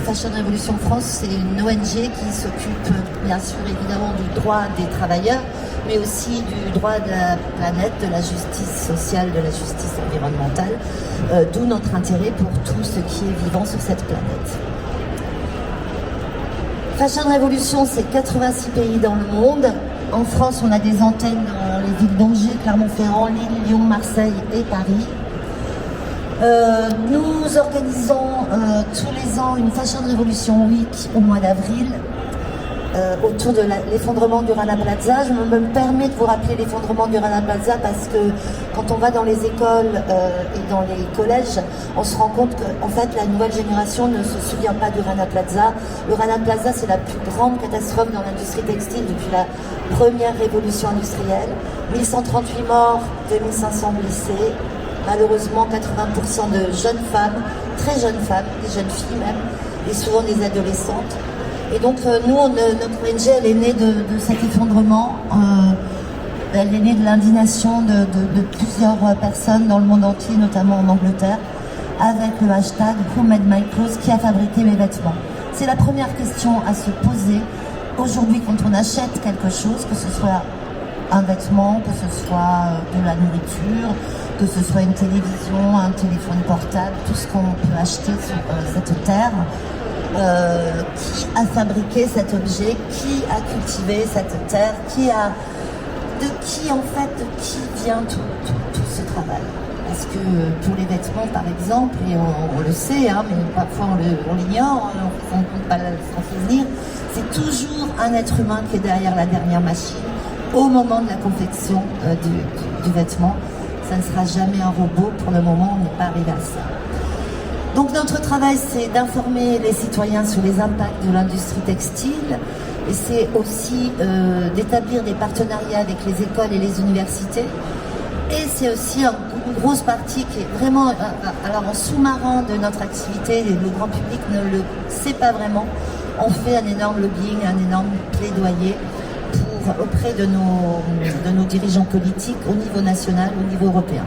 Fashion Revolution France, c'est une ONG qui s'occupe bien sûr évidemment du droit des travailleurs, mais aussi du droit de la planète, de la justice sociale, de la justice environnementale, d'où notre intérêt pour tout ce qui est vivant sur cette planète. Fashion Revolution, c'est 86 pays dans le monde. En France, on a des antennes dans les villes d'Angers, Clermont-Ferrand, Lille, Lyon, Marseille et Paris. Nous organisons tous les ans une Fashion Revolution Week au mois d'avril autour de l'effondrement du Rana Plaza. Je me permets de vous rappeler l'effondrement du Rana Plaza parce que quand on va dans les écoles et dans les collèges, on se rend compte qu'en fait la nouvelle génération ne se souvient pas du Rana Plaza. Le Rana Plaza, c'est la plus grande catastrophe dans l'industrie textile depuis la première révolution industrielle. 1138 morts, 2500 blessés. Malheureusement, 80% de jeunes femmes, très jeunes femmes, des jeunes filles même, et souvent des adolescentes. Et donc nous, notre ONG, elle est née de cet effondrement, elle est née de l'indignation de plusieurs personnes dans le monde entier, notamment en Angleterre, avec le hashtag Who Made My Clothes, qui a fabriqué mes vêtements. C'est la première question à se poser aujourd'hui quand on achète quelque chose, que ce soit un vêtement, que ce soit de la nourriture, que ce soit une télévision, un téléphone portable, tout ce qu'on peut acheter sur cette terre. Qui a fabriqué cet objet, qui a cultivé cette terre, de qui vient tout ce travail. Parce que pour les vêtements par exemple, et on le sait, hein, mais parfois on l'ignore, on ne compte pas s'en souvenir, c'est toujours un être humain qui est derrière la dernière machine au moment de la confection du vêtement. Ça ne sera jamais un robot, pour le moment on n'est pas arrivé à ça. Donc notre travail, c'est d'informer les citoyens sur les impacts de l'industrie textile et c'est aussi d'établir des partenariats avec les écoles et les universités. Et c'est aussi une grosse partie qui est vraiment alors en sous-marin de notre activité, le grand public ne le sait pas vraiment. On fait un énorme lobbying, un énorme plaidoyer auprès de nos dirigeants politiques au niveau national, au niveau européen.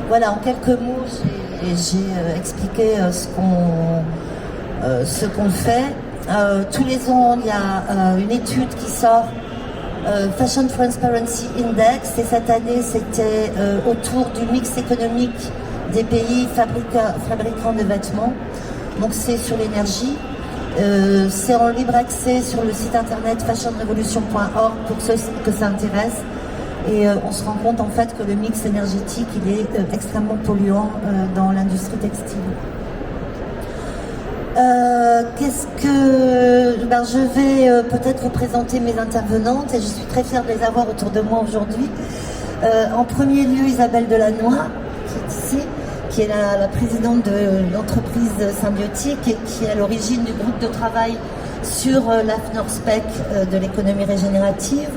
Voilà, en quelques mots, j'ai expliqué ce qu'on fait. Tous les ans, il y a une étude qui sort, Fashion Transparency Index, et cette année, c'était autour du mix économique des pays fabricants de vêtements. Donc c'est sur l'énergie. C'est en libre accès sur le site internet fashionrevolution.org pour ceux que ça intéresse. Et on se rend compte en fait que le mix énergétique il est extrêmement polluant dans l'industrie textile. Je vais peut-être vous présenter mes intervenantes et je suis très fière de les avoir autour de moi aujourd'hui. En premier lieu, Isabelle Delannoy, qui est ici, qui est la présidente de l'entreprise Symbiotique et qui est à l'origine du groupe de travail sur l'AFNOR-SPEC de l'économie régénérative.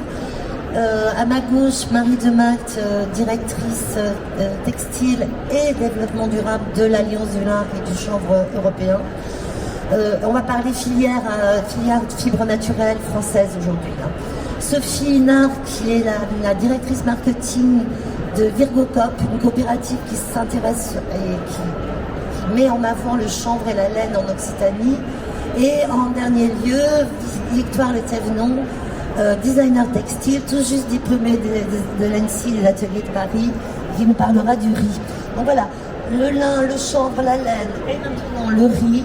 À ma gauche, Marie Demact, directrice textile et développement durable de l'Alliance du lin et du chanvre européen. On va parler filière fibre naturelle française aujourd'hui. Sophie Hinard, qui est la directrice marketing de Virgocop, une coopérative qui s'intéresse et qui met en avant le chanvre et la laine en Occitanie. Et en dernier lieu, Victoire Le Thévenon, designer textile, tout juste diplômé de l'ENSI, des ateliers de Paris, qui nous parlera du riz. Donc voilà, le lin, le chanvre, la laine et maintenant le riz.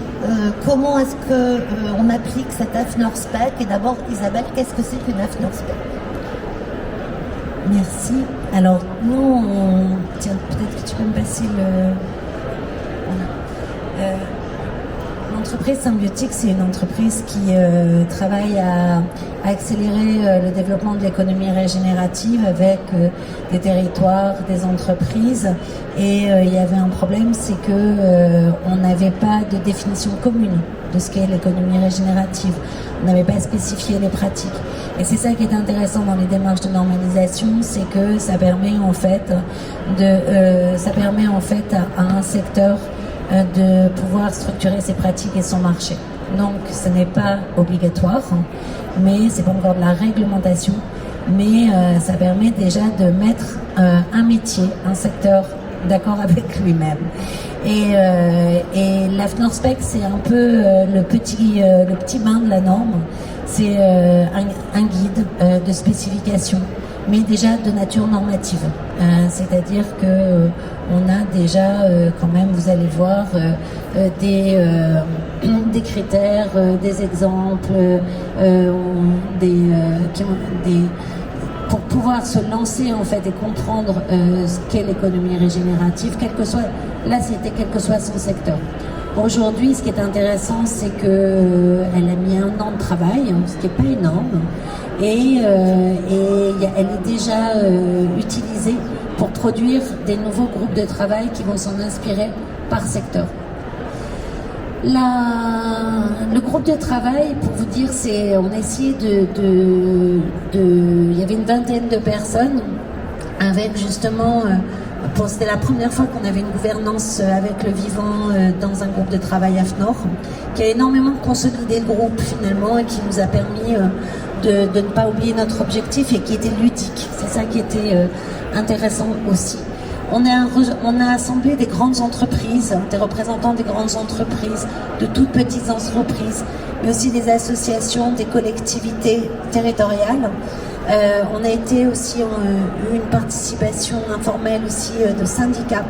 Comment est-ce qu'on applique cet AFNOR-SPEC? Et d'abord, Isabelle, qu'est-ce que c'est qu'une AFNOR-SPEC? Merci. Alors, nous, tiens, peut-être que tu peux me passer le... Voilà. L'entreprise Symbiotique, c'est une entreprise qui travaille à accélérer le développement de l'économie régénérative avec des territoires, des entreprises. Et il y avait un problème, c'est que on n'avait pas de définition commune de ce qu'est l'économie régénérative. On n'avait pas spécifié les pratiques. Et c'est ça qui est intéressant dans les démarches de normalisation, c'est que ça permet en fait à un secteur de pouvoir structurer ses pratiques et son marché. Donc ce n'est pas obligatoire, mais c'est pas encore de la réglementation, mais ça permet déjà de mettre un métier, un secteur d'accord avec lui-même. Et l'AFNORSPEC, c'est un peu le petit bain de la norme. C'est un guide de spécification, mais déjà de nature normative. C'est-à-dire que on a déjà quand même, vous allez voir, des critères, des exemples, pour pouvoir se lancer en fait et comprendre ce qu'est l'économie régénérative, quel que soit son secteur. Aujourd'hui, ce qui est intéressant, c'est que elle a mis 1 an de travail, ce qui n'est pas énorme, et elle est déjà utilisée pour produire des nouveaux groupes de travail qui vont s'en inspirer par secteur. Le groupe de travail, pour vous dire, on a essayé il y avait une vingtaine de personnes avec justement, c'était la première fois qu'on avait une gouvernance avec le vivant dans un groupe de travail AFNOR, qui a énormément consolidé le groupe finalement et qui nous a permis de ne pas oublier notre objectif et qui était ludique. C'est ça qui était intéressant aussi. On a assemblé des grandes entreprises, des représentants des grandes entreprises, de toutes petites entreprises, mais aussi des associations, des collectivités territoriales. On a été aussi eu une participation informelle aussi de syndicats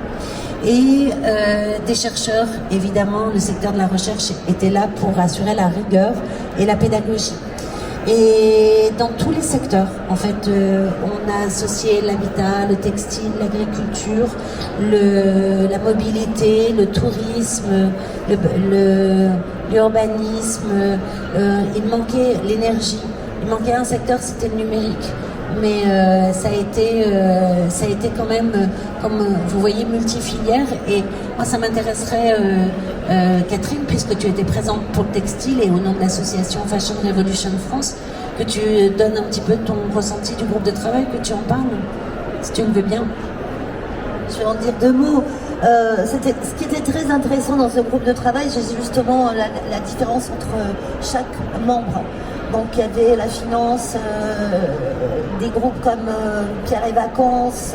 et des chercheurs. Évidemment, le secteur de la recherche était là pour assurer la rigueur et la pédagogie. Et dans tous les secteurs, en fait, on a associé l'habitat, le textile, l'agriculture, la mobilité, le tourisme, l'urbanisme. Il manquait l'énergie. Il manquait un secteur, c'était le numérique. Mais ça a été quand même, comme vous voyez, multifilière. Et moi, ça m'intéresserait, Catherine, puisque tu étais présente pour le textile et au nom de l'association Fashion Revolution France, que tu donnes un petit peu ton ressenti du groupe de travail, que tu en parles, si tu le veux bien. Je vais en dire 2 mots. Ce qui était très intéressant dans ce groupe de travail, c'est justement la différence entre chaque membre. Donc il y avait la finance, des groupes comme Pierre et Vacances.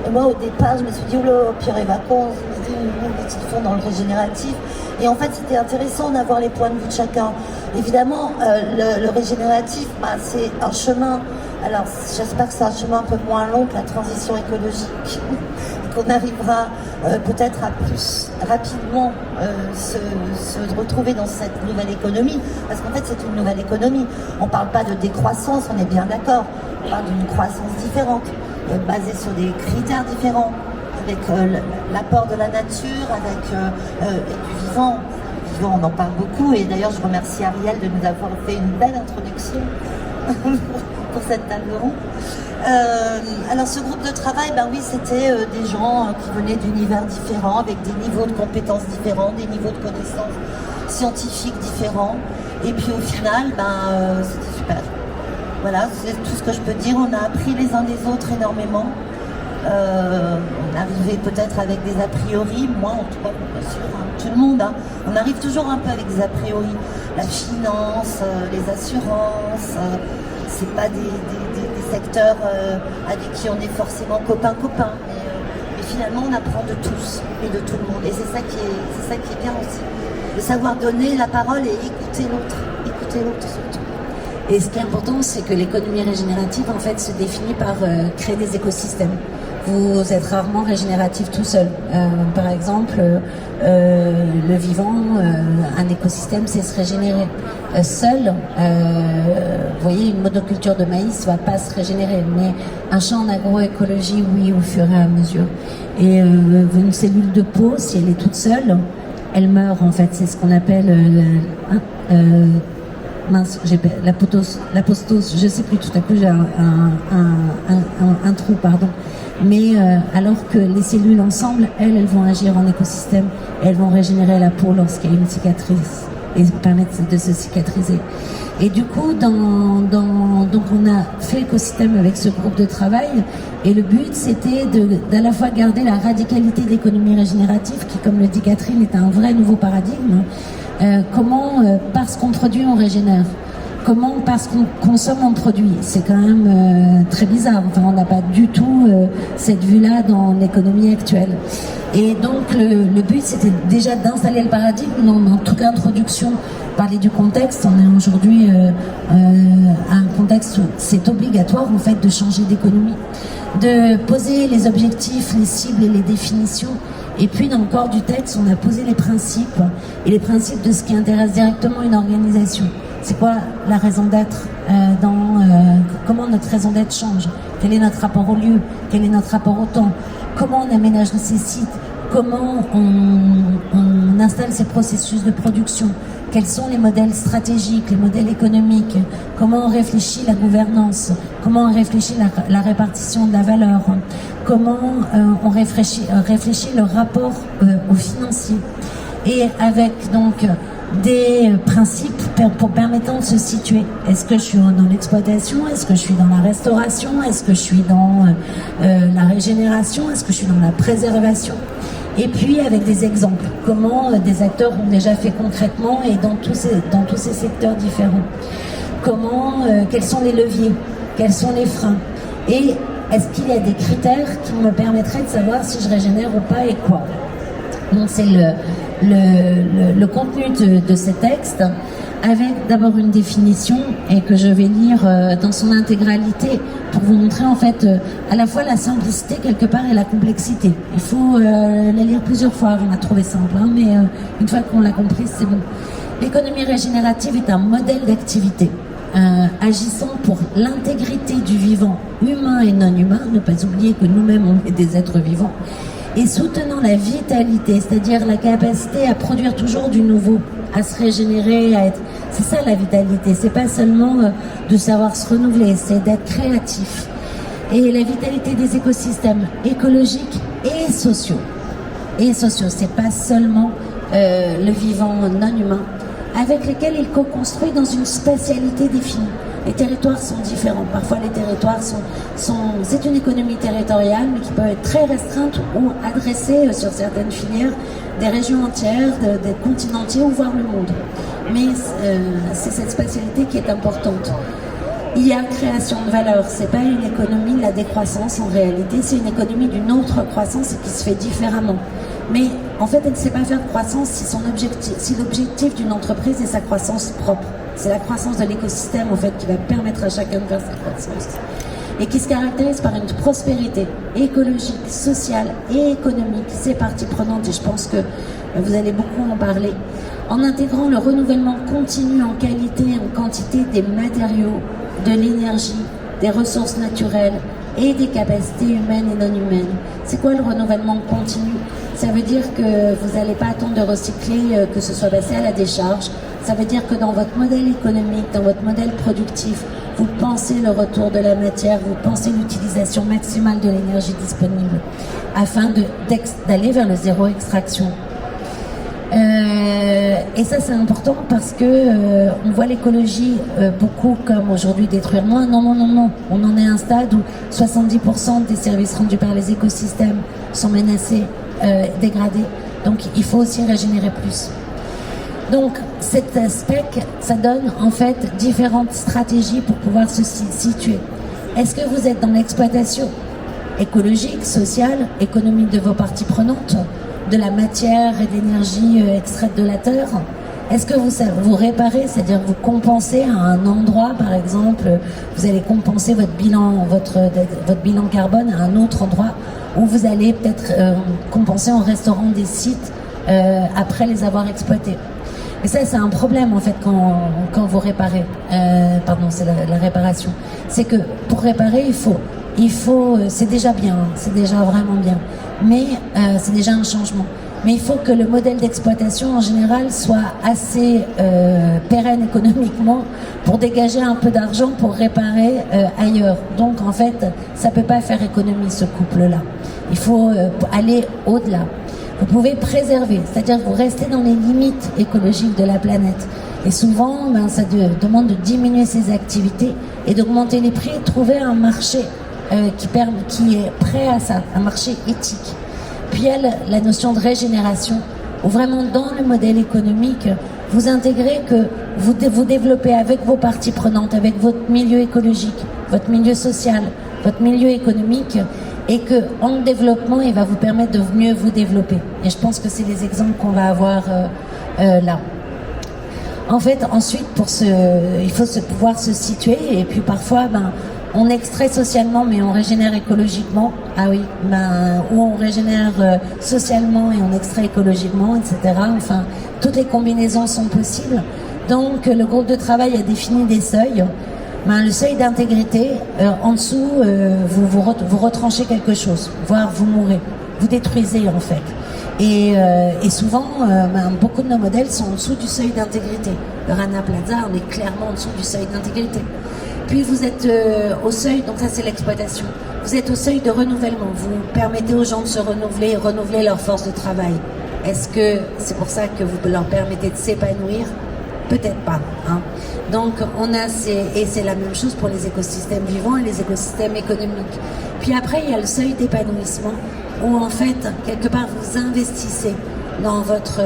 Et moi au départ je me suis dit, oh là, Pierre et Vacances, ils font dans le régénératif. Et en fait c'était intéressant d'avoir les points de vue de chacun. Évidemment le régénératif, c'est un chemin. Alors j'espère que c'est un chemin un peu moins long que la transition écologique. Qu'on arrivera peut-être à plus rapidement se retrouver dans cette nouvelle économie, parce qu'en fait c'est une nouvelle économie. On ne parle pas de décroissance, on est bien d'accord, on parle d'une croissance différente, basée sur des critères différents, avec l'apport de la nature, avec du vivant. Le vivant, on en parle beaucoup, et d'ailleurs je remercie Ariel de nous avoir fait une belle introduction pour cette table ronde. Alors ce groupe de travail, oui, c'était des gens qui venaient d'univers différents, avec des niveaux de compétences différents, des niveaux de connaissances scientifiques différents. Et puis au final, c'était super. Voilà, c'est tout ce que je peux dire. On a appris les uns des autres énormément. On arrivait peut-être avec des a priori, moi en tout cas, bien sûr, tout le monde. On arrive toujours un peu avec des a priori. La finance, les assurances, c'est pas des secteurs avec qui on est forcément copain-copain. Mais finalement, on apprend de tous et de tout le monde. Et c'est ça qui est bien aussi. De savoir donner la parole et écouter l'autre. Écouter l'autre surtout. Et ce qui est important, c'est que l'économie régénérative, en fait, se définit par créer des écosystèmes. Vous êtes rarement régénératif tout seul. Par exemple, le vivant, un écosystème, c'est se régénérer. Seul, vous voyez, une monoculture de maïs ne va pas se régénérer, mais un champ en agroécologie, oui, au fur et à mesure. Et une cellule de peau, si elle est toute seule, elle meurt, en fait. C'est ce qu'on appelle l'apostose, je ne sais plus, tout à coup j'ai un trou, pardon. Mais alors que les cellules ensemble, elles vont agir en écosystème, elles vont régénérer la peau lorsqu'il y a une cicatrice et permettre de se cicatriser. Et du coup, donc on a fait écosystème avec ce groupe de travail, et le but c'était d'à la fois garder la radicalité de l'économie régénérative, qui, comme le dit Catherine, est un vrai nouveau paradigme. Parce qu'on produit, on régénère. Comment? Parce qu'on consomme en produit. C'est quand même très bizarre. Enfin, on n'a pas du tout cette vue-là dans l'économie actuelle. Et donc, le but, c'était déjà d'installer le paradigme. Dans toute l'introduction, parler du contexte. On est aujourd'hui à un contexte où c'est obligatoire, en fait, de changer d'économie, de poser les objectifs, les cibles et les définitions. Et puis, dans le corps du texte, on a posé les principes, et les principes de ce qui intéresse directement une organisation. C'est quoi la raison d'être comment notre raison d'être change? Quel est notre rapport au lieu? Quel est notre rapport au temps? Comment on aménage ces sites? Comment on installe ces processus de production? Quels sont les modèles stratégiques, les modèles économiques? Comment on réfléchit la gouvernance? Comment on réfléchit la répartition de la valeur? Comment on réfléchit le rapport aux financiers? Et avec donc des principes pour permettant de se situer. Est-ce que je suis dans l'exploitation? Est-ce que je suis dans la restauration? Est-ce que je suis dans la régénération? Est-ce que je suis dans la préservation? Et puis avec des exemples, comment des acteurs ont déjà fait concrètement et dans tous ces secteurs différents. Quels sont les leviers? Quels sont les freins? Et est-ce qu'il y a des critères qui me permettraient de savoir si je régénère ou pas et quoi? Donc c'est le contenu de ces textes, avec d'abord une définition et que je vais lire dans son intégralité pour vous montrer en fait à la fois la simplicité quelque part et la complexité. Il faut la lire plusieurs fois avant de la trouver simple, hein, mais une fois qu'on l'a comprise, c'est bon. L'économie régénérative est un modèle d'activité agissant pour l'intégrité du vivant humain et non humain, ne pas oublier que nous-mêmes on est des êtres vivants, et soutenant la vitalité, c'est-à-dire la capacité à produire toujours du nouveau, à se régénérer, c'est ça la vitalité, c'est pas seulement de savoir se renouveler, c'est d'être créatif. Et la vitalité des écosystèmes écologiques et sociaux. Et sociaux, c'est pas seulement le vivant non humain, avec lesquels il co-construit dans une spatialité définie. Les territoires sont différents. Parfois, les territoires c'est une économie territoriale, mais qui peut être très restreinte ou adressée sur certaines filières des régions entières, des continents entiers ou voire le monde. Mais c'est cette spatialité qui est importante. Il y a création de valeur. C'est pas une économie de la décroissance en réalité, c'est une économie d'une autre croissance et qui se fait différemment. Mais en fait, elle ne sait pas faire de croissance si l'objectif d'une entreprise est sa croissance propre. C'est la croissance de l'écosystème en fait qui va permettre à chacun de faire sa croissance. Et qui se caractérise par une prospérité écologique, sociale et économique. C'est partie prenante et je pense que vous allez beaucoup en parler. En intégrant le renouvellement continu en qualité et en quantité des matériaux, de l'énergie, des ressources naturelles et des capacités humaines et non humaines. C'est quoi le renouvellement continu? Ça veut dire que vous n'allez pas attendre de recycler, que ce soit passé à la décharge. Ça veut dire que dans votre modèle économique, dans votre modèle productif, vous pensez le retour de la matière, vous pensez l'utilisation maximale de l'énergie disponible afin d'aller vers le zéro extraction. Et ça c'est important parce que on voit l'écologie beaucoup comme aujourd'hui détruire moins. Non, on en est à un stade où 70% des services rendus par les écosystèmes sont menacés, dégradés. Donc il faut aussi régénérer plus. Donc cet aspect, ça donne en fait différentes stratégies pour pouvoir se situer. Est-ce que vous êtes dans l'exploitation écologique, sociale, économique de vos parties prenantes, de la matière et d'énergie extraite de la terre? Est-ce que vous réparez, c'est-à-dire vous compensez à un endroit, par exemple, vous allez compenser votre bilan carbone à un autre endroit où vous allez peut-être compenser en restaurant des sites après les avoir exploités. Et ça, c'est un problème en fait quand vous réparez. C'est la réparation. C'est que pour réparer, il faut, c'est déjà bien, c'est déjà vraiment bien, mais c'est déjà un changement. Mais il faut que le modèle d'exploitation en général soit assez pérenne économiquement pour dégager un peu d'argent pour réparer ailleurs. Donc en fait, ça peut pas faire économie ce couple-là. Il faut aller au-delà. Vous pouvez préserver, c'est-à-dire vous restez dans les limites écologiques de la planète. Et souvent, ça demande de diminuer ses activités et d'augmenter les prix, trouver un marché qui est prêt à ça, un marché éthique. Puis il y a la notion de régénération, où vraiment dans le modèle économique, vous intégrez que vous développez avec vos parties prenantes, avec votre milieu écologique, votre milieu social, votre milieu économique, et que en développement, il va vous permettre de mieux vous développer. Et je pense que c'est les exemples qu'on va avoir là. En fait, ensuite, il faut pouvoir se situer, et puis parfois, on extrait socialement, mais on régénère écologiquement. Ah oui, ou on régénère socialement et on extrait écologiquement, etc. Enfin, toutes les combinaisons sont possibles. Donc, le groupe de travail a défini des seuils. Le seuil d'intégrité, en dessous, vous retranchez quelque chose, voire vous mourrez, vous détruisez en fait. Et souvent, beaucoup de nos modèles sont en dessous du seuil d'intégrité. Le Rana Plaza, on est clairement en dessous du seuil d'intégrité. Puis vous êtes au seuil, donc ça c'est l'exploitation, vous êtes au seuil de renouvellement, vous permettez aux gens de se renouveler leur force de travail. Est-ce que c'est pour ça que vous leur permettez de s'épanouir? Peut-être pas. Hein. Donc et c'est la même chose pour les écosystèmes vivants et les écosystèmes économiques. Puis après, il y a le seuil d'épanouissement où en fait, quelque part, vous investissez dans votre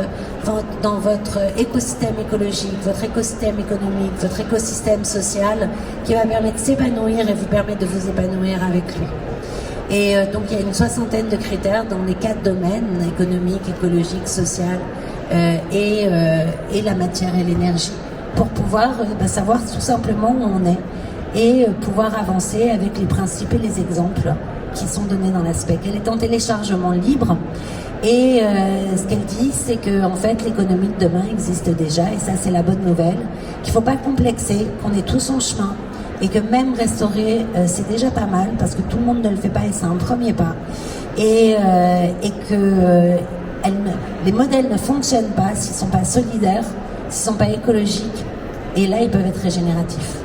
écosystème écologique, votre écosystème économique, votre écosystème social qui va permettre de s'épanouir et vous permettre de vous épanouir avec lui. Et donc il y a une 60aine de critères dans les 4 domaines, économique, écologique, social et la matière et l'énergie, pour pouvoir savoir tout simplement où on est et pouvoir avancer avec les principes et les exemples qui sont donnés dans l'aspect. Elle est en téléchargement libre et ce qu'elle dit, c'est que en fait l'économie de demain existe déjà, et ça c'est la bonne nouvelle, qu'il ne faut pas complexer, qu'on est tous en chemin et que même restaurer c'est déjà pas mal parce que tout le monde ne le fait pas et c'est un premier pas, et que les modèles ne fonctionnent pas s'ils ne sont pas solidaires, s'ils ne sont pas écologiques, et là ils peuvent être régénératifs.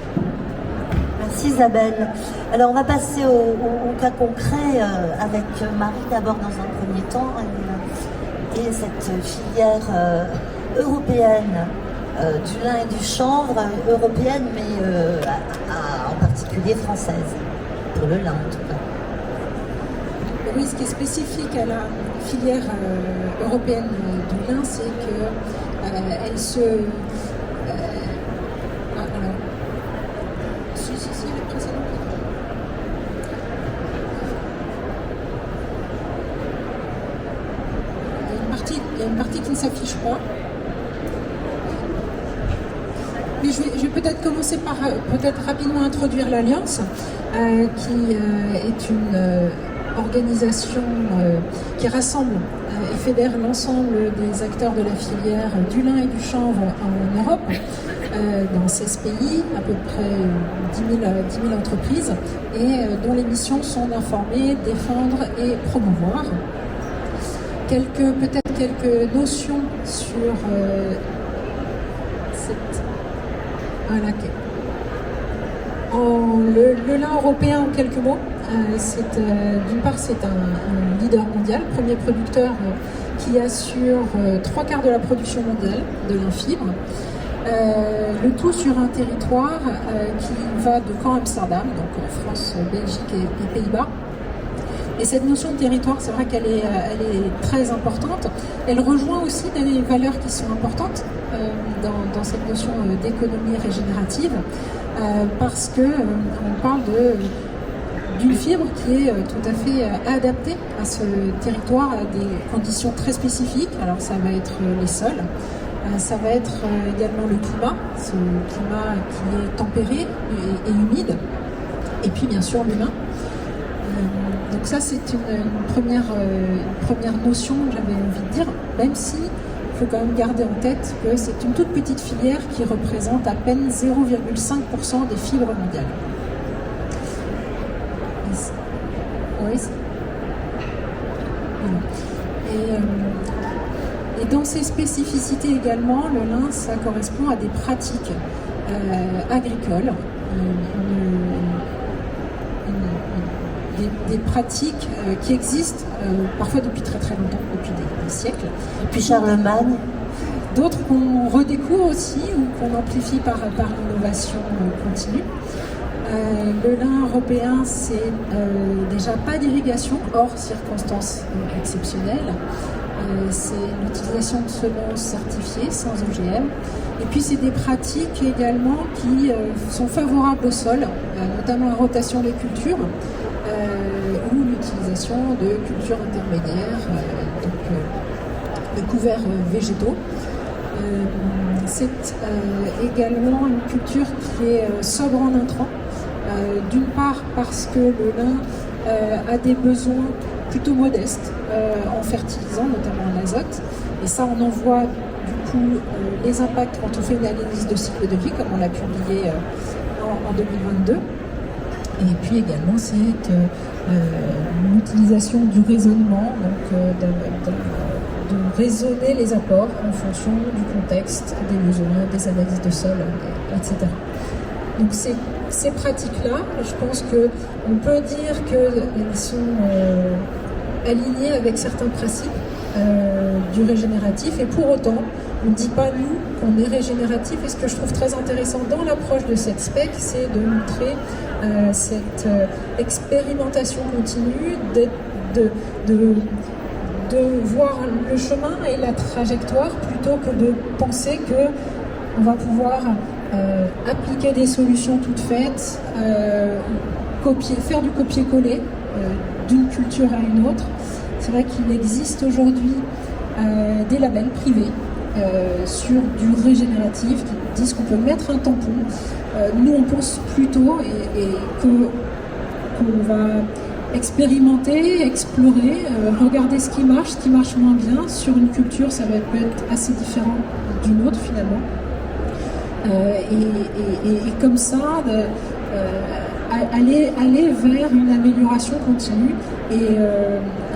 Merci Isabelle. Alors on va passer au cas concret avec Marie d'abord dans un premier temps, et cette filière européenne du lin et du chanvre, européenne mais en particulier française, pour le lin en tout cas. Oui, ce qui est spécifique à la filière européenne du lin, c'est que elle se... Il y a une partie qui ne s'affiche pas. Mais je vais peut-être commencer par rapidement introduire l'Alliance, qui est une organisation qui rassemble et fédère l'ensemble des acteurs de la filière du lin et du chanvre en Europe, dans 16 pays, à peu près 10 000 entreprises, et dont les missions sont d'informer, défendre et promouvoir. Peut-être quelques notions sur le lin européen en quelques mots. D'une part, c'est un leader mondial, premier producteur qui assure 3/4 de la production mondiale de lin fibre. Le tout sur un territoire qui va de Caen à Amsterdam, donc en France, Belgique et Pays-Bas. Et cette notion de territoire, c'est vrai qu'elle est très importante. Elle rejoint aussi des valeurs qui sont importantes dans cette notion d'économie régénérative, parce qu'on parle d'une fibre qui est tout à fait adaptée à ce territoire, à des conditions très spécifiques. Alors ça va être les sols, ça va être également le climat, ce climat qui est tempéré et humide, et puis bien sûr l'humain. Donc ça, c'est une première notion que j'avais envie de dire, même si il faut quand même garder en tête que c'est une toute petite filière qui représente à peine 0,5% des fibres mondiales. Oui. Et dans ces spécificités également, le lin, ça correspond à des pratiques agricoles. Des pratiques qui existent parfois depuis très très longtemps, depuis des siècles. Depuis Charlemagne. D'autres qu'on redécouvre aussi ou qu'on amplifie par l'innovation continue. Le lin européen, c'est déjà pas d'irrigation hors circonstances exceptionnelles. c'est l'utilisation de semences certifiées sans OGM. Et puis c'est des pratiques également qui sont favorables au sol, notamment la rotation des cultures ou l'utilisation de cultures intermédiaires, de couverts végétaux. C'est également une culture qui est sobre en intrants, d'une part parce que le lin a des besoins plutôt modestes en fertilisant, notamment en azote, et ça on en voit du coup les impacts quand on fait une analyse de cycle de vie, comme on l'a publié en 2022. Et puis également c'est l'utilisation du raisonnement, donc de raisonner les apports en fonction du contexte, des besoins, des analyses de sol, etc. Donc ces pratiques-là, je pense qu'on peut dire qu'elles sont alignées avec certains principes du régénératif, et pour autant, on ne dit pas, nous, qu'on est régénératif. Et ce que je trouve très intéressant dans l'approche de cette spec, c'est de montrer cette expérimentation continue, de voir le chemin et la trajectoire, plutôt que de penser qu'on va pouvoir appliquer des solutions toutes faites, faire du copier-coller d'une culture à une autre. C'est vrai qu'il existe aujourd'hui des labels privés sur du régénératif qui disent qu'on peut mettre un tampon. Nous, on pense plutôt qu'on va expérimenter, explorer, regarder ce qui marche moins bien. Sur une culture, ça va peut-être assez différent d'une autre finalement. Et comme ça, aller vers une amélioration continue. Et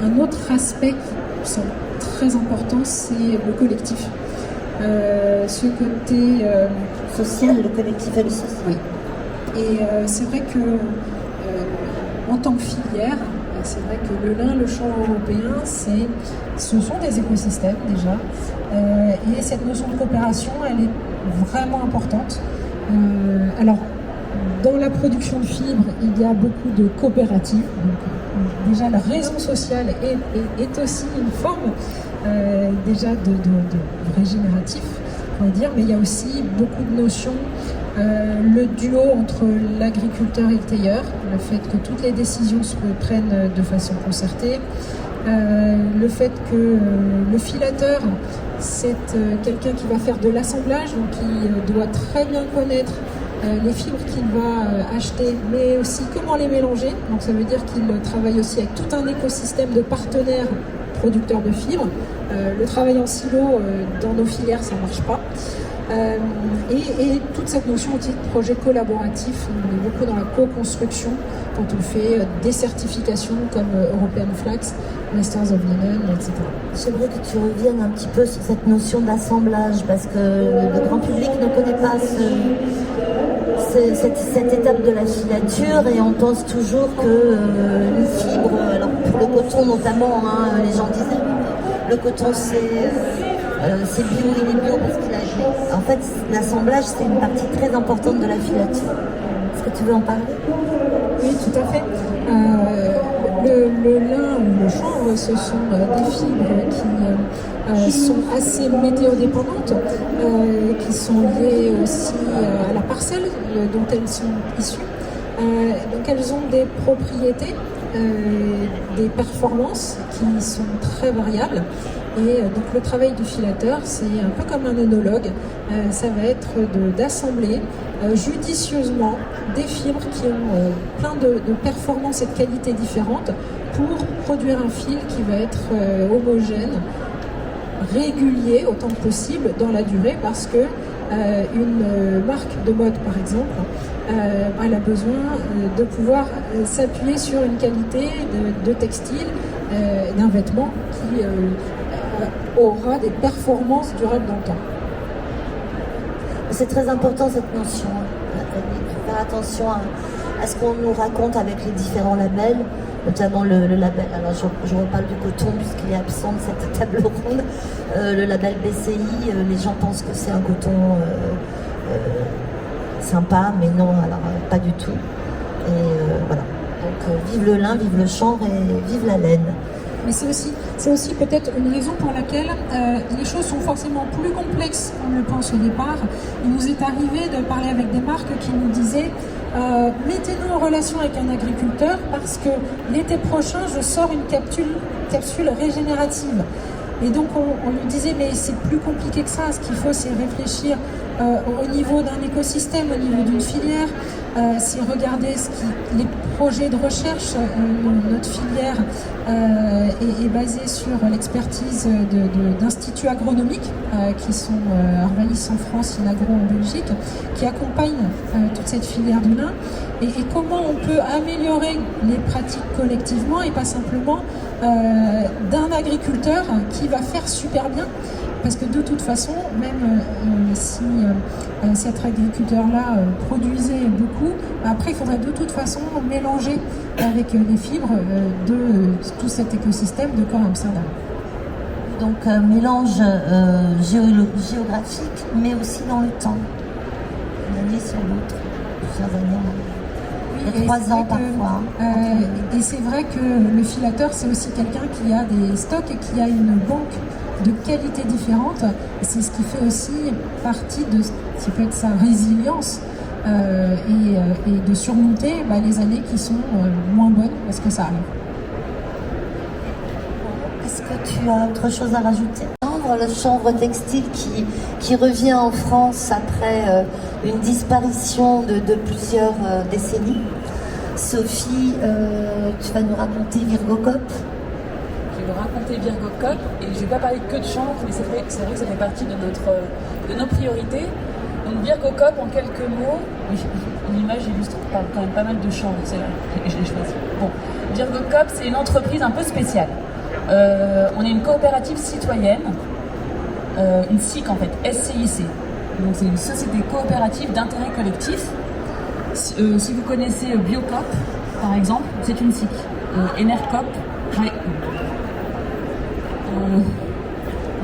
un autre aspect qui semble très important, c'est le collectif. Ce côté social, le collectif et le social. Oui. Et c'est vrai que en tant que filière, c'est vrai que le lin, le champ européen, ce sont des écosystèmes déjà. Et cette notion de coopération, elle est vraiment importante. Alors, dans la production de fibres, il y a beaucoup de coopératives. Donc, déjà, la raison sociale est aussi une forme déjà de régénératif, on va dire, mais il y a aussi beaucoup de notions. Le duo entre l'agriculteur et le tailleur, le fait que toutes les décisions se prennent de façon concertée, le fait que le filateur, c'est quelqu'un qui va faire de l'assemblage, donc qui doit très bien connaître les fibres qu'il va acheter, mais aussi comment les mélanger. Donc ça veut dire qu'il travaille aussi avec tout un écosystème de partenaires producteurs de fibres. Le travail en silo dans nos filières, ça ne marche pas. Et toute cette notion aussi de projet collaboratif, on est beaucoup dans la co-construction quand on fait des certifications comme European Flax, Masters of Linen, etc. J'aimerais que tu reviennes un petit peu sur cette notion d'assemblage, parce que le grand public ne connaît pas cette étape de la filature, et on pense toujours que une fibre, alors pour le coton notamment, les gens disent le coton c'est bio, il est bio parce qu'il a... En fait, l'assemblage, c'est une partie très importante de la filature. Est-ce que tu veux en parler? Oui, tout à fait. Le lin ou le chanvre, ce sont des fibres qui sont assez météodépendantes, qui sont liées aussi à la parcelle dont elles sont issues. Donc elles ont des propriétés, des performances qui sont très variables. Et donc le travail du filateur, c'est un peu comme un œnologue, ça va être d'assembler judicieusement des fibres qui ont plein de performances et de qualités différentes pour produire un fil qui va être homogène, régulier autant que possible dans la durée, parce que une marque de mode par exemple, elle a besoin de pouvoir s'appuyer sur une qualité de textile, d'un vêtement qui aura des performances durables dans le temps. C'est très important cette notion, de faire attention à ce qu'on nous raconte avec les différents labels, notamment le label, alors je reparle du coton puisqu'il est absent de cette table ronde, le label BCI, les gens pensent que c'est un coton sympa, mais non, alors pas du tout. Et voilà, donc vive le lin, vive le chanvre et vive la laine. mais c'est aussi peut-être une raison pour laquelle les choses sont forcément plus complexes qu'on ne le pense au départ. Il nous est arrivé de parler avec des marques qui nous disaient mettez-nous en relation avec un agriculteur parce que l'été prochain je sors une capsule régénérative. Et donc on lui disait mais c'est plus compliqué que ça, ce qu'il faut c'est réfléchir au niveau d'un écosystème, au niveau d'une filière, c'est regarder les projets de recherche. Notre filière est basée sur l'expertise d'instituts agronomiques qui sont Arvalis en France, Inagro en Belgique, qui accompagnent toute cette filière du lin et comment on peut améliorer les pratiques collectivement et pas simplement d'un agriculteur qui va faire super bien. Parce que de toute façon, même si cet agriculteur-là produisait beaucoup, après il faudrait de toute façon mélanger avec les fibres de tout cet écosystème de Corps Amsterdam. Donc mélange géographique, mais aussi dans le temps, d'une année sur l'autre, plusieurs années. Oui, 3 ans parfois. Et c'est vrai que le filateur, c'est aussi quelqu'un qui a des stocks et qui a une banque de qualités différentes. C'est ce qui fait aussi partie de ce qui peut être sa résilience et de surmonter les années qui sont moins bonnes parce que ça arrive. Est-ce que tu as autre chose à rajouter ? Le chanvre textile qui revient en France après une disparition de plusieurs décennies. Sophie, tu vas nous raconter Virgocop. Je vais vous raconter Virgocop et je ne vais pas parler que de chanvre, mais c'est vrai que ça fait partie de nos priorités. Donc Virgocop, en quelques mots, l'image illustre quand même pas mal de chanvre, c'est vrai, je l'ai choisi. Bon, Virgocop, c'est une entreprise un peu spéciale. On est une coopérative citoyenne, une SIC en fait, SCIC. Donc c'est une société coopérative d'intérêt collectif. Si vous connaissez Biocop, par exemple, c'est une SIC. Enercop, il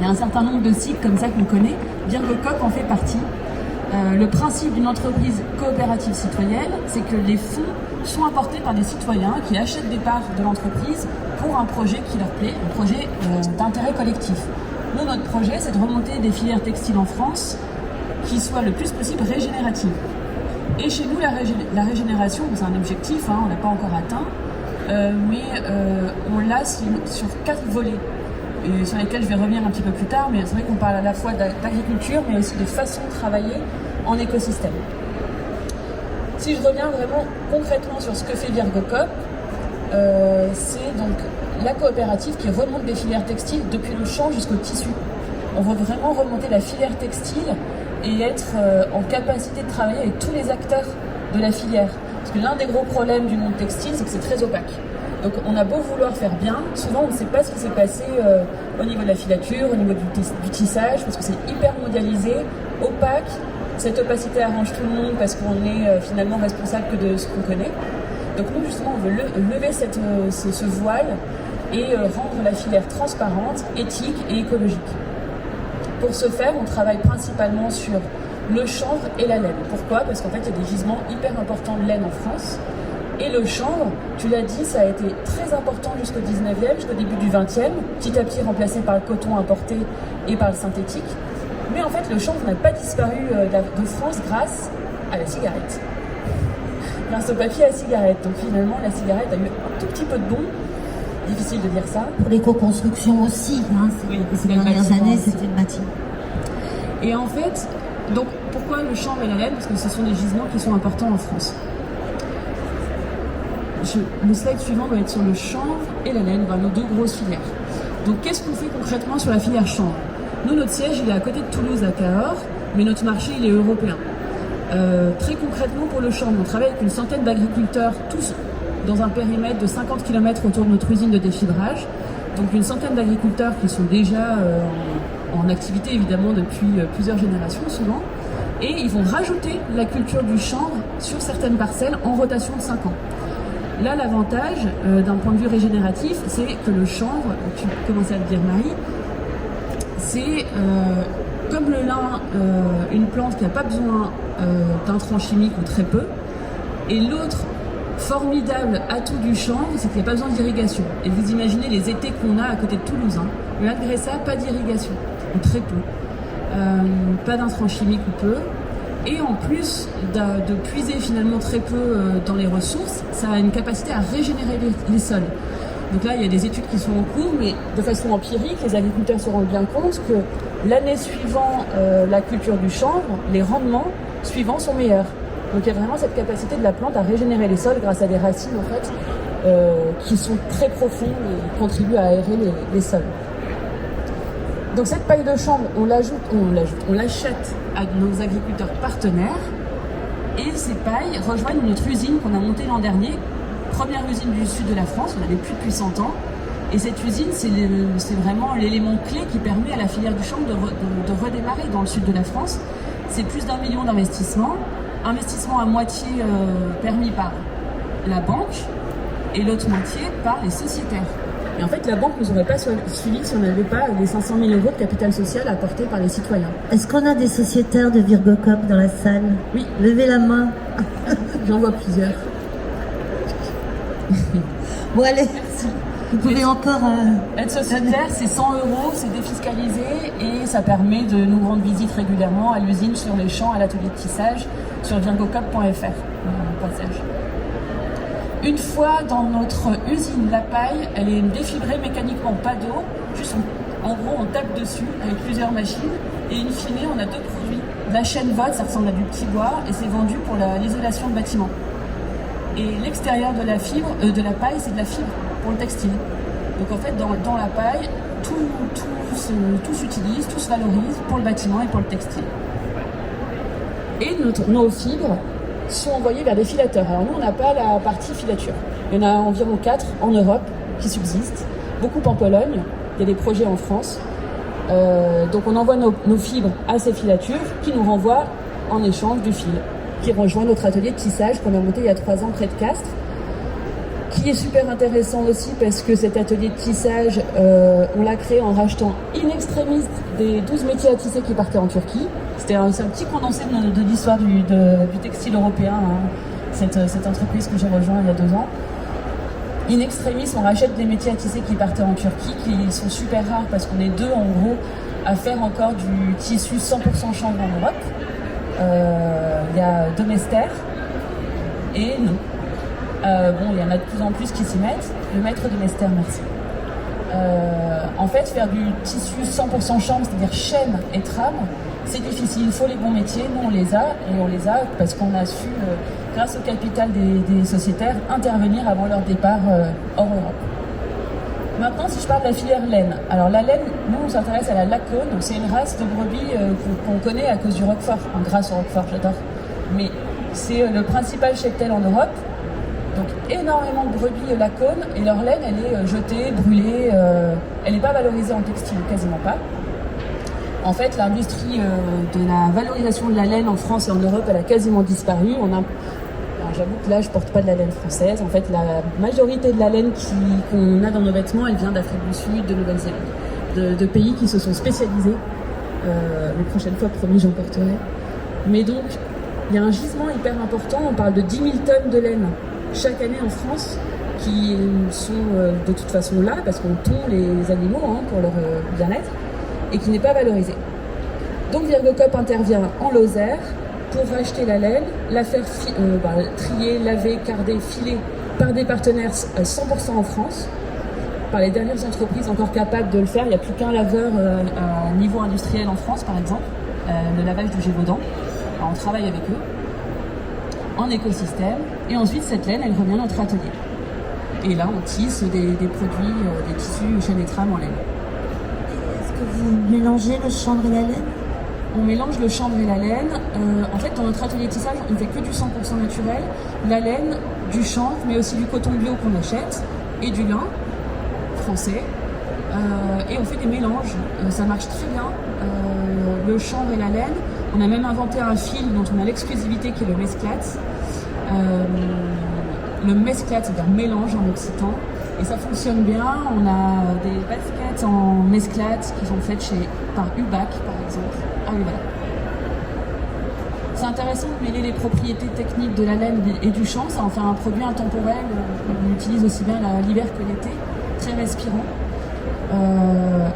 y a un certain nombre de SIC comme ça qu'on connaît. Virgocop en fait partie. Le principe d'une entreprise coopérative citoyenne, c'est que les fonds sont apportés par des citoyens qui achètent des parts de l'entreprise pour un projet qui leur plaît, un projet d'intérêt collectif. Nous, notre projet, c'est de remonter des filières textiles en France qui soient le plus possible régénératives. Et chez nous, la régénération, c'est un objectif, on ne l'a pas encore atteint, mais on l'a sur 4 volets, et sur lesquels je vais revenir un petit peu plus tard, mais c'est vrai qu'on parle à la fois d'agriculture, mais aussi de façon de travailler en écosystème. Si je reviens vraiment concrètement sur ce que fait Virgocop, c'est donc la coopérative qui remonte des filières textiles depuis le champ jusqu'au tissu. On veut vraiment remonter la filière textile et être en capacité de travailler avec tous les acteurs de la filière. Parce que l'un des gros problèmes du monde textile, c'est que c'est très opaque. Donc on a beau vouloir faire bien, souvent on ne sait pas ce qui s'est passé au niveau de la filature, au niveau du tissage, parce que c'est hyper mondialisé, opaque. Cette opacité arrange tout le monde parce qu'on est finalement responsable que de ce qu'on connaît. Donc nous justement on veut lever ce voile et rendre la filière transparente, éthique et écologique. Pour ce faire, on travaille principalement sur le chanvre et la laine. Pourquoi ? Parce qu'en fait, il y a des gisements hyper importants de laine en France. Et le chanvre, tu l'as dit, ça a été très important jusqu'au 19e, jusqu'au début du 20e, petit à petit remplacé par le coton importé et par le synthétique. Mais en fait, le chanvre n'a pas disparu de France grâce à la cigarette. Grâce au papier à cigarette. Donc finalement, la cigarette a eu un tout petit peu de bon. Difficile de dire ça. Pour l'éco-construction aussi, ces dernières années, c'était le bâtiment. Et en fait, donc pourquoi le chanvre et la laine ? Parce que ce sont des gisements qui sont importants en France. Le slide suivant va être sur le chanvre et la laine, nos 2 grosses filières. Donc qu'est-ce qu'on fait concrètement sur la filière chanvre ? Nous, notre siège, il est à côté de Toulouse, à Cahors, mais notre marché, il est européen. Très concrètement, pour le chanvre, on travaille avec une centaine d'agriculteurs, tous dans un périmètre de 50 km autour de notre usine de défibrage. Donc une centaine d'agriculteurs qui sont déjà en activité évidemment depuis plusieurs générations souvent. Et ils vont rajouter la culture du chanvre sur certaines parcelles en rotation de 5 ans. Là, l'avantage d'un point de vue régénératif, c'est que le chanvre, tu commençais à le dire Marie, c'est comme le lin, une plante qui n'a pas besoin d'intrants chimiques ou très peu. Et l'autre formidable atout du chanvre, c'est qu'il n'y a pas besoin d'irrigation. Et vous imaginez les étés qu'on a à côté de Toulouse. Hein. Mais malgré ça, pas d'irrigation, ou très peu. Pas d'intrants chimiques ou peu. Et en plus de puiser finalement très peu dans les ressources, ça a une capacité à régénérer les sols. Donc là, il y a des études qui sont en cours, mais de façon empirique, les agriculteurs se rendent bien compte que l'année suivant la culture du chanvre, les rendements suivants sont meilleurs. Donc il y a vraiment cette capacité de la plante à régénérer les sols grâce à des racines en fait, qui sont très profondes et contribuent à aérer les sols. Donc cette paille de chanvre, on l'achète à nos agriculteurs partenaires et ces pailles rejoignent notre usine qu'on a montée l'an dernier, première usine du sud de la France, on l'avait plus depuis 100 ans. Et cette usine, c'est vraiment l'élément clé qui permet à la filière du chanvre de redémarrer dans le sud de la France. C'est plus d'1 million d'investissements, investissement à moitié permis par la banque et l'autre moitié par les sociétaires. Et en fait, la banque ne nous aurait pas suivi si on n'avait pas les 500 000 euros de capital social apportés par les citoyens. Est-ce qu'on a des sociétaires de Virgocop dans la salle? Oui. Levez la main. J'en vois plusieurs. Bon, allez, merci. Vous pouvez encore... Être sociétaire, c'est 100 euros, c'est défiscalisé et ça permet de nous rendre visite régulièrement à l'usine, sur les champs, à l'atelier de tissage, sur virgocop.fr. Passage. Une fois dans notre usine, la paille, elle est défibrée mécaniquement, pas d'eau, juste en gros on tape dessus avec plusieurs machines et in fine on a deux produits. La chaîne VOD, ça ressemble à du petit bois et c'est vendu pour l'isolation de bâtiments. Et l'extérieur de la fibre, de la paille, c'est de la fibre pour le textile. Donc en fait dans la paille, tout s'utilise, tout se valorise pour le bâtiment et pour le textile. Et nos fibres sont envoyés vers des filateurs. Alors nous, on n'a pas la partie filature. Il y en a environ 4 en Europe qui subsistent, beaucoup en Pologne, il y a des projets en France. Donc on envoie nos fibres à ces filatures qui nous renvoient en échange du fil, qui rejoint notre atelier de tissage qu'on a monté il y a 3 ans près de Castres, qui est super intéressant aussi parce que cet atelier de tissage, on l'a créé en rachetant in extremis des 12 métiers à tisser qui partaient en Turquie. C'est un petit condensé de l'histoire du textile européen, hein, cette entreprise que j'ai rejoint il y a 2 ans. In extremis, on rachète des métiers à tisser qui partaient en Turquie, qui sont super rares parce qu'on est 2 en gros à faire encore du tissu 100% chanvre en Europe. Il y a Domester et nous. Il y en a de plus en plus qui s'y mettent. Le maître Domester, merci. En fait, faire du tissu 100% chanvre, c'est-à-dire chaîne et trame, c'est difficile. Il faut les bons métiers. Nous, on les a, et on les a parce qu'on a su, grâce au capital des sociétaires, intervenir avant leur départ hors Europe. Maintenant, si je parle de la filière laine. Alors la laine, nous, on s'intéresse à la Lacone. C'est une race de brebis qu'on connaît à cause du Roquefort. Grâce au Roquefort, j'adore. Mais c'est le principal cheptel en Europe. Donc énormément de brebis Lacone, et leur laine, elle est jetée, brûlée, elle n'est pas valorisée en textile, quasiment pas. En fait, l'industrie de la valorisation de la laine en France et en Europe, elle a quasiment disparu. Alors, j'avoue que là, je porte pas de la laine française. En fait, la majorité de la laine qu'on a dans nos vêtements, elle vient d'Afrique du Sud, de Nouvelle-Zélande, de pays qui se sont spécialisés. Les prochaines fois, promis, j'en porterai. Mais donc, il y a un gisement hyper important. On parle de 10 000 tonnes de laine chaque année en France, qui sont de toute façon là, parce qu'on tond les animaux pour leur bien-être, et qui n'est pas valorisé. Donc Virgocop intervient en Lozère pour racheter la laine, la faire trier, laver, carder, filer par des partenaires 100% en France, par les dernières entreprises encore capables de le faire. Il n'y a plus qu'un laveur à niveau industriel en France, par exemple, le lavage du Gévaudan. Alors, on travaille avec eux en écosystème, et ensuite cette laine, elle revient à notre atelier. Et là, on tisse des produits, des tissus chaîne et trame en laine. Est-ce que vous mélangez le chanvre et la laine? On mélange le chanvre et la laine. En fait, dans notre atelier de tissage, on ne fait que du 100% naturel. La laine, du chanvre, mais aussi du coton bio qu'on achète, et du lin français. Et on fait des mélanges. Ça marche très bien. Le chanvre et la laine. On a même inventé un fil dont on a l'exclusivité qui est le mesclate. Le mesclate, c'est-à-dire mélange en occitan. Et ça fonctionne bien. On a des baskets en mesclate qui sont faites par Ubac, par exemple. Ah oui, voilà. c'est intéressant de mêler les propriétés techniques de la laine et du chanvre, ça en fait un produit intemporel, on utilise aussi bien l'hiver que l'été, très respirant.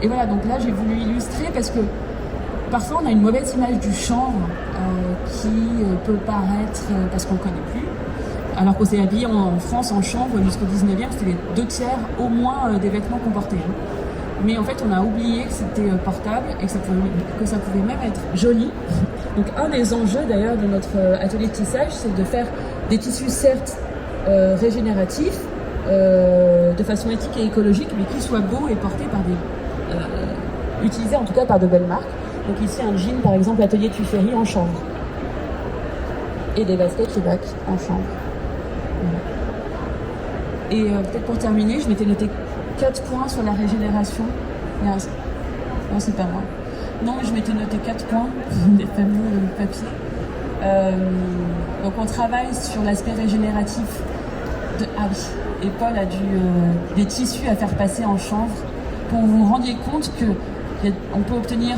Et voilà, donc là j'ai voulu illustrer parce que parfois on a une mauvaise image du chanvre qui peut paraître, parce qu'on ne le connaît plus, alors qu'on s'est habillé en France en chanvre jusqu'au 19e, c'était les 2/3 au moins des vêtements qu'on portait. Mais en fait on a oublié que c'était portable et que ça pouvait même être joli. Donc un des enjeux d'ailleurs de notre atelier de tissage, c'est de faire des tissus certes régénératifs, de façon éthique et écologique, mais qui soient beaux et portés par utilisés en tout cas par de belles marques. Donc ici un jean par exemple atelier Tuffery en chanvre. Et des baskets Reebok en chanvre. Voilà. Et peut-être pour terminer, je m'étais noté 4 points sur la régénération. Non, c'est pas moi. Non, je m'étais noté 4 points, des fameux papiers. Donc on travaille sur l'aspect régénératif de... Ah oui, et Paul a des tissus à faire passer en chanvre pour que vous vous rendiez compte qu'on peut obtenir,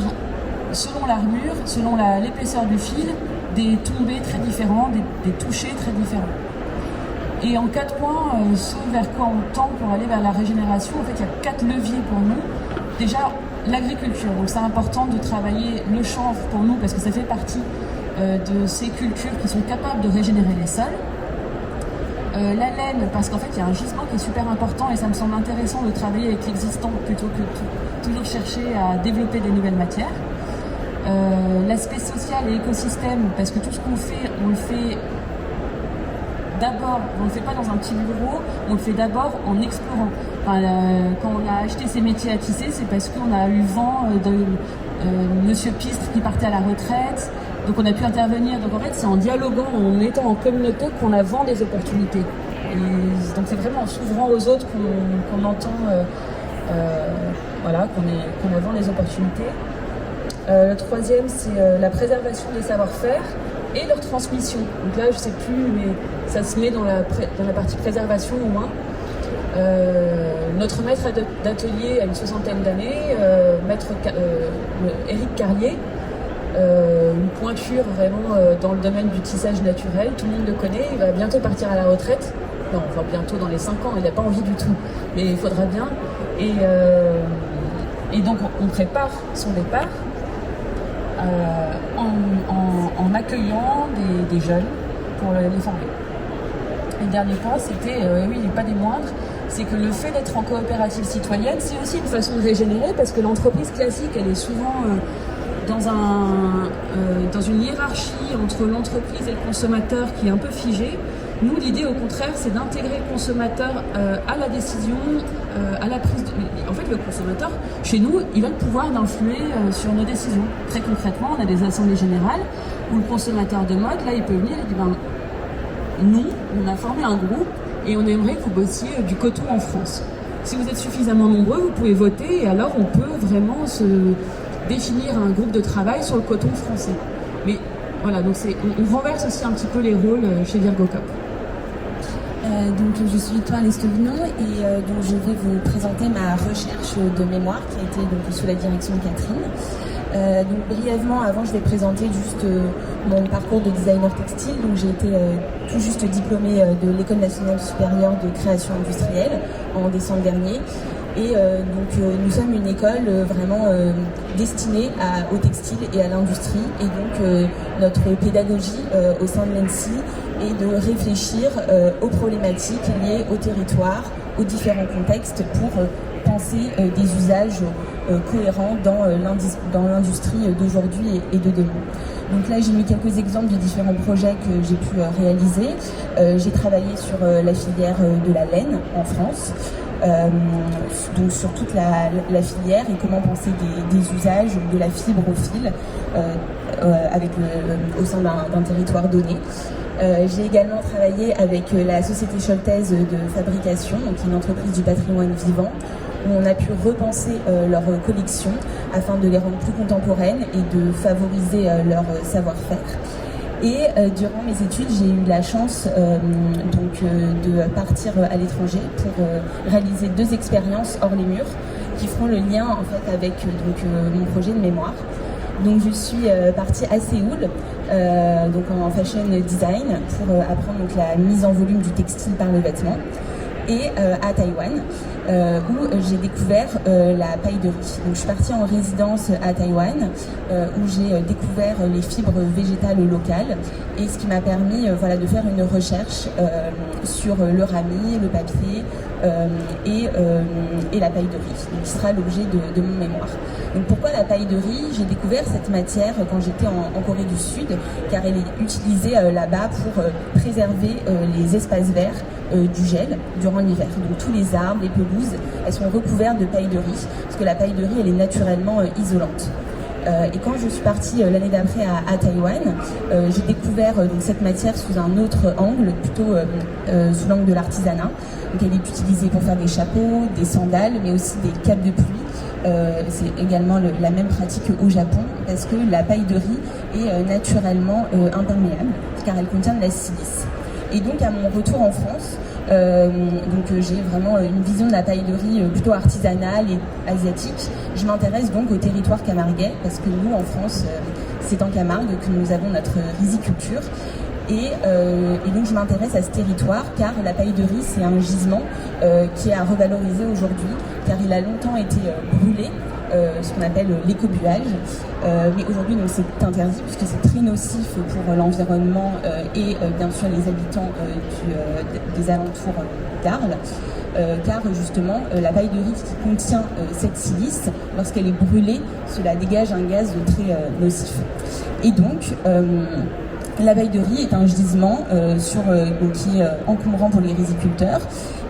selon l'armure, selon l'épaisseur du fil, des tombés très différents, des touchés très différents. Et en 4 points, ce vers quoi on tend pour aller vers la régénération, en fait, il y a 4 leviers pour nous. Déjà, l'agriculture. Donc c'est important de travailler le chanvre pour nous parce que ça fait partie de ces cultures qui sont capables de régénérer les sols. La laine, parce qu'en fait, il y a un gisement qui est super important et ça me semble intéressant de travailler avec l'existant plutôt que toujours chercher à développer des nouvelles matières. L'aspect social et écosystème, parce que tout ce qu'on fait, on le fait d'abord, on ne le fait pas dans un petit bureau, on le fait d'abord en explorant. Enfin, quand on a acheté ces métiers à tisser, c'est parce qu'on a eu vent de Monsieur Pistre qui partait à la retraite, donc on a pu intervenir. Donc en fait, c'est en dialoguant, en étant en communauté qu'on a vent des opportunités. Et donc c'est vraiment en s'ouvrant aux autres qu'on entend, voilà, qu'on a vent des opportunités. Le troisième, c'est la préservation des savoir-faire et leur transmission. Donc là, je sais plus, mais ça se met dans la partie préservation au moins. Notre maître d'atelier a une 60aine d'années, maître Éric Carlier, une pointure vraiment dans le domaine du tissage naturel, tout le monde le connaît, il va bientôt partir à la retraite. Non, enfin bientôt dans les 5 ans, il n'a pas envie du tout, mais il faudra bien. Et donc on prépare son départ en accueillant des jeunes pour les former. Et le dernier point, c'était, oui, il n'est pas des moindres, c'est que le fait d'être en coopérative citoyenne, c'est aussi une façon de régénérer parce que l'entreprise classique, elle est souvent dans une hiérarchie entre l'entreprise et le consommateur qui est un peu figée. Nous, l'idée, au contraire, c'est d'intégrer le consommateur à la décision, à la prise de... En fait, le consommateur, chez nous, il a le pouvoir d'influer sur nos décisions. Très concrètement, on a des assemblées générales où le consommateur de mode, là, il peut venir et dire, nous, on a formé un groupe et on aimerait que vous bossiez du coton en France. Si vous êtes suffisamment nombreux, vous pouvez voter et alors on peut vraiment se définir un groupe de travail sur le coton français. Mais voilà, donc on renverse aussi un petit peu les rôles chez Virgocop. Donc je suis Victoire Lestovignon et donc je vais vous présenter ma recherche de mémoire qui a été donc sous la direction de Catherine. Donc brièvement, avant je vais présenter juste mon parcours de designer textile. Donc j'ai été tout juste diplômée de l'École nationale supérieure de création industrielle en décembre dernier. Et donc nous sommes une école vraiment destinée au textile et à l'industrie. Et donc notre pédagogie au sein de l'ENSI est de réfléchir aux problématiques liées au territoire, aux différents contextes pour penser des usages cohérents dans l'industrie d'aujourd'hui et de demain. Donc là, j'ai mis quelques exemples de différents projets que j'ai pu réaliser. J'ai travaillé sur la filière de la laine en France. Donc sur toute la filière et comment penser des usages de la fibre au fil au sein d'un territoire donné. J'ai également travaillé avec la Société Choltaise de fabrication, donc une entreprise du patrimoine vivant, où on a pu repenser leurs collections afin de les rendre plus contemporaines et de favoriser leur savoir-faire. Et durant mes études, j'ai eu la chance de partir à l'étranger pour réaliser 2 expériences hors les murs qui feront le lien en fait avec mon projet de mémoire. Donc je suis partie à Séoul donc en fashion design, pour apprendre donc la mise en volume du textile par le vêtement. Et à Taïwan, où j'ai découvert la paille de riz. Donc je suis partie en résidence à Taïwan, où j'ai découvert les fibres végétales locales, et ce qui m'a permis voilà, de faire une recherche sur le rami, le papier et la paille de riz, donc, qui sera l'objet de mon mémoire. Donc pourquoi la paille de riz? J'ai découvert cette matière quand j'étais en Corée du Sud, car elle est utilisée là-bas pour préserver les espaces verts du gel durant l'hiver. Donc tous les arbres, les pelouses, elles sont recouvertes de paille de riz, parce que la paille de riz, elle est naturellement isolante. Et quand je suis partie l'année d'après à Taïwan, j'ai découvert donc, cette matière sous un autre angle, plutôt sous l'angle de l'artisanat. Donc elle est utilisée pour faire des chapeaux, des sandales, mais aussi des capes de pluie. C'est également la même pratique au Japon, parce que la paille de riz est naturellement imperméable, car elle contient de la silice. Et donc à mon retour en France, j'ai vraiment une vision de la paille de riz plutôt artisanale et asiatique. Je m'intéresse donc au territoire camarguais, parce que nous en France, c'est en Camargue que nous avons notre riziculture. Et donc je m'intéresse à ce territoire, car la paille de riz, c'est un gisement qui est à revaloriser aujourd'hui, car il a longtemps été brûlé, ce qu'on appelle l'écobuage. Mais aujourd'hui, donc, c'est interdit puisque c'est très nocif pour l'environnement et bien sûr les habitants des alentours d'Arles. Car justement, la paille de riz qui contient cette silice, lorsqu'elle est brûlée, cela dégage un gaz très nocif. Et donc, la paille de riz est un gisement qui est encombrant pour les riziculteurs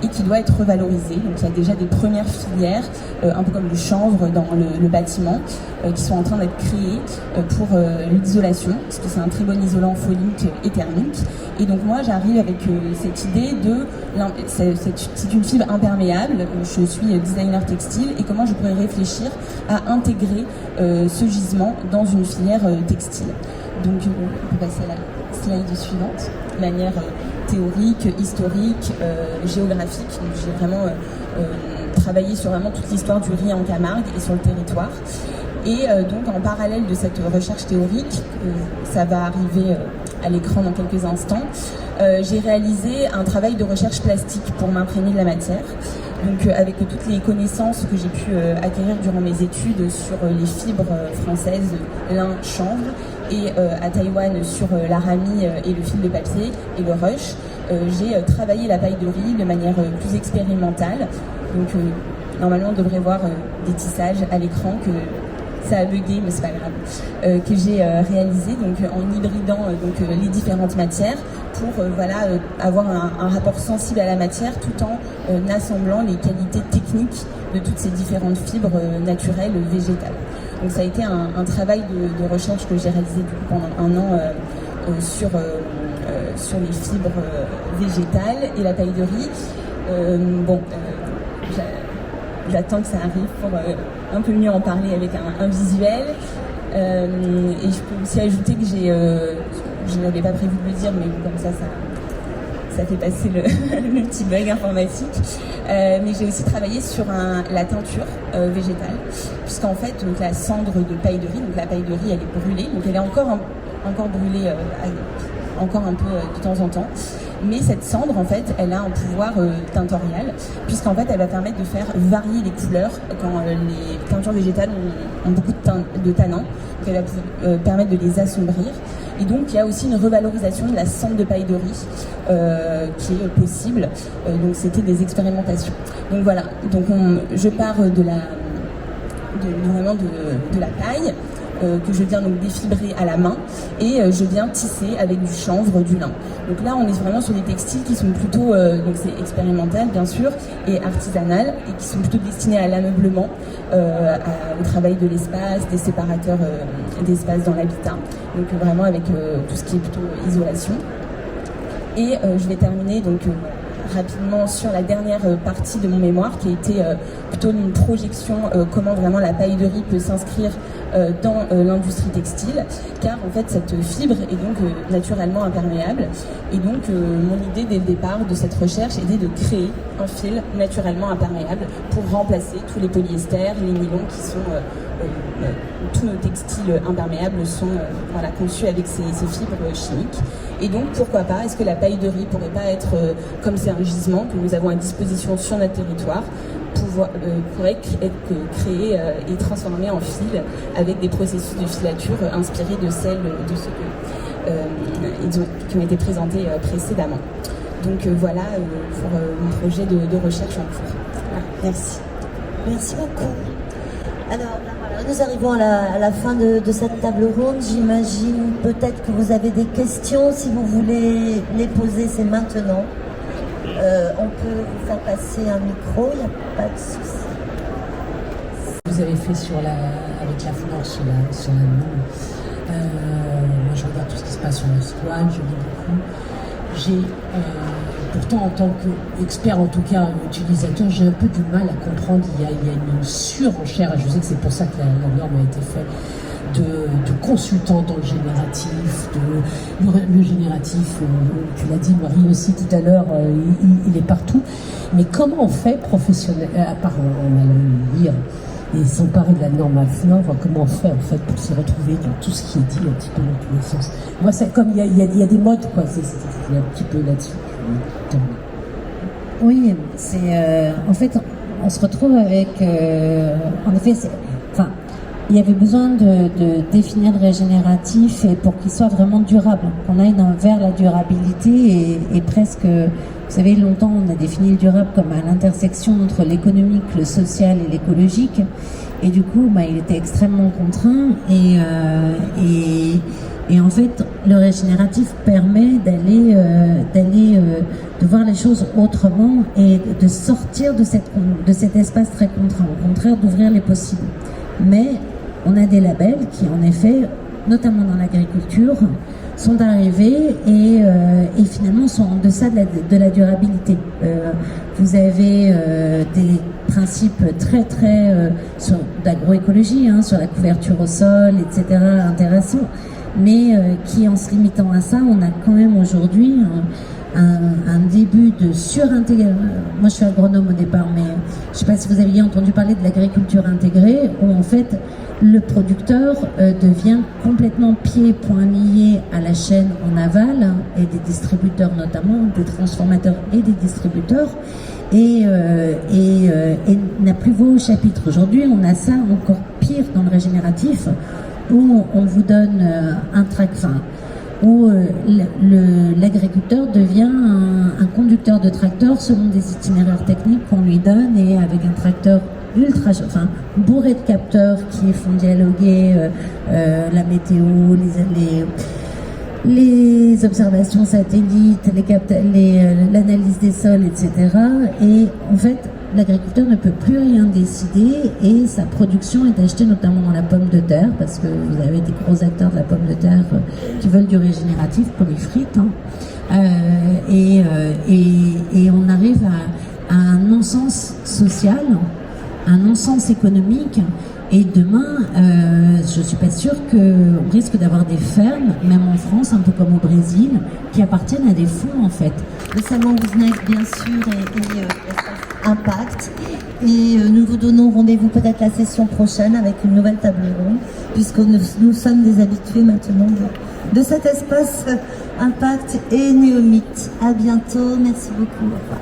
et qui doit être revalorisé. Donc il y a déjà des premières filières, un peu comme le chanvre dans le bâtiment, qui sont en train d'être créées pour l'isolation, parce que c'est un très bon isolant pholique et thermique. Et donc moi j'arrive avec cette idée c'est une fibre imperméable, je suis designer textile, et comment je pourrais réfléchir à intégrer ce gisement dans une filière textile. Donc on peut passer à la slide suivante, de manière théorique, historique, géographique. Donc, j'ai vraiment travaillé sur vraiment toute l'histoire du riz en Camargue et sur le territoire. Et donc en parallèle de cette recherche théorique, ça va arriver à l'écran dans quelques instants, j'ai réalisé un travail de recherche plastique pour m'imprégner de la matière. Donc avec toutes les connaissances que j'ai pu acquérir durant mes études sur les fibres françaises, lin, chanvre, et à Taïwan sur l'arami et le fil de papier et le rush, j'ai travaillé la paille de riz de manière plus expérimentale. Donc normalement on devrait voir des tissages à l'écran, que ça a bugué mais c'est pas grave, que j'ai réalisé donc en hybridant les différentes matières pour avoir un rapport sensible à la matière, tout en assemblant les qualités techniques de toutes ces différentes fibres naturelles végétales. Donc ça a été un travail de recherche que j'ai réalisé du coup pendant un an sur les fibres végétales et la paille de riz. J'attends que ça arrive pour un peu mieux en parler avec un visuel. Et je peux aussi ajouter que je n'avais pas prévu de le dire, mais comme ça fait passer le petit bug informatique. Mais j'ai aussi travaillé sur la teinture végétale, puisqu'en fait donc, la cendre de paille de riz, donc la paille de riz elle est brûlée, donc elle est encore brûlée encore un peu de temps en temps. Mais cette cendre, en fait, elle a un pouvoir teintorial, puisqu'en fait, elle va permettre de faire varier les couleurs quand les teintures végétales ont beaucoup de tanins. Donc, elle va permettre de les assombrir. Et donc, il y a aussi une revalorisation de la cendre de paille de riz qui est possible. Donc, c'était des expérimentations. Donc, voilà. Donc, je pars de la paille. Que je viens donc défibrer à la main, et je viens tisser avec du chanvre, du lin. Donc là on est vraiment sur des textiles qui sont plutôt, donc c'est expérimental bien sûr, et artisanal, et qui sont plutôt destinés à l'ameublement, au travail de l'espace, des séparateurs d'espace dans l'habitat, donc vraiment avec tout ce qui est plutôt isolation. Et je vais terminer donc rapidement sur la dernière partie de mon mémoire, qui a été plutôt une projection comment vraiment la paille de riz peut s'inscrire dans l'industrie textile, car en fait cette fibre est donc naturellement imperméable. Et donc mon idée dès le départ de cette recherche était de créer un fil naturellement imperméable pour remplacer tous les polyesters, les nylons qui sont tous nos textiles imperméables sont conçus avec ces fibres chimiques. Et donc pourquoi pas, est-ce que la paille de riz pourrait pas être, comme c'est un gisement que nous avons à disposition sur notre territoire, pourrait être créé et transformé en fil avec des processus de filature inspirés de ceux qui ont été présentés précédemment. Donc voilà pour mon projet de recherche en cours. Voilà. Merci. Merci beaucoup. Alors, voilà, nous arrivons à la fin de cette table ronde. J'imagine peut-être que vous avez des questions. Si vous voulez les poser, c'est maintenant. On peut vous faire passer un micro, il n'y a pas de souci. Vous avez fait avec la fleur sur la main. Moi, je regarde tout ce qui se passe sur le squat, je lis beaucoup. Pourtant, en tant qu'expert, en tout cas utilisateur, j'ai un peu du mal à comprendre. Il y a une surenchère, et je sais que c'est pour ça que la norme a été faite, de consultants dans le génératif, le génératif, tu l'as dit Marie aussi tout à l'heure, il est partout. Mais comment on fait professionnel, à part en allant lire et s'emparer de la norme AFNOR, comment on fait en fait pour se retrouver dans tout ce qui est dit un petit peu dans tous les sens. Moi, c'est comme il y a des modes, quoi, c'est un petit peu là-dessus. Oui, c'est en fait on se retrouve avec en effet il y avait besoin de définir le régénératif et pour qu'il soit vraiment durable, qu'on aille vers la durabilité et presque, vous savez, longtemps on a défini le durable comme à l'intersection entre l'économique, le social et l'écologique, et du coup il était extrêmement contraint et en fait le régénératif permet d'aller de voir les choses autrement et de sortir de cet espace très contraint, au contraire d'ouvrir les possibles. Mais on a des labels qui, en effet, notamment dans l'agriculture, sont arrivés et finalement sont en deçà de la durabilité. Vous avez des principes très d'agroécologie, sur la couverture au sol, etc., intéressants, mais qui, en se limitant à ça, on a quand même aujourd'hui un début de surintégration. Moi, je suis agronome au départ, mais je ne sais pas si vous aviez entendu parler de l'agriculture intégrée, où en fait, le producteur devient complètement pieds et poings liés à la chaîne en aval, et des distributeurs notamment, des transformateurs et des distributeurs, et n'a plus voix au chapitre. Aujourd'hui, on a ça encore pire dans le régénératif, où on vous donne un où l'agriculteur devient un conducteur de tracteur selon des itinéraires techniques qu'on lui donne, et avec un tracteur bourré de capteurs qui font dialoguer la météo, les observations satellites, l'analyse des sols, etc. Et en fait, l'agriculteur ne peut plus rien décider et sa production est achetée notamment dans la pomme de terre, parce que vous avez des gros acteurs de la pomme de terre qui veulent du régénératif pour les frites. Et on arrive à un non-sens social, un non-sens économique. Et demain, je ne suis pas sûre qu'on risque d'avoir des fermes, même en France, un peu comme au Brésil, qui appartiennent à des fonds, en fait. Le salon Wouznek, bien sûr, et Impact. Et nous vous donnons rendez-vous peut-être la session prochaine avec une nouvelle table ronde, puisque nous sommes des habitués maintenant de cet espace Impact et Néomythe. À bientôt. Merci beaucoup. Au revoir.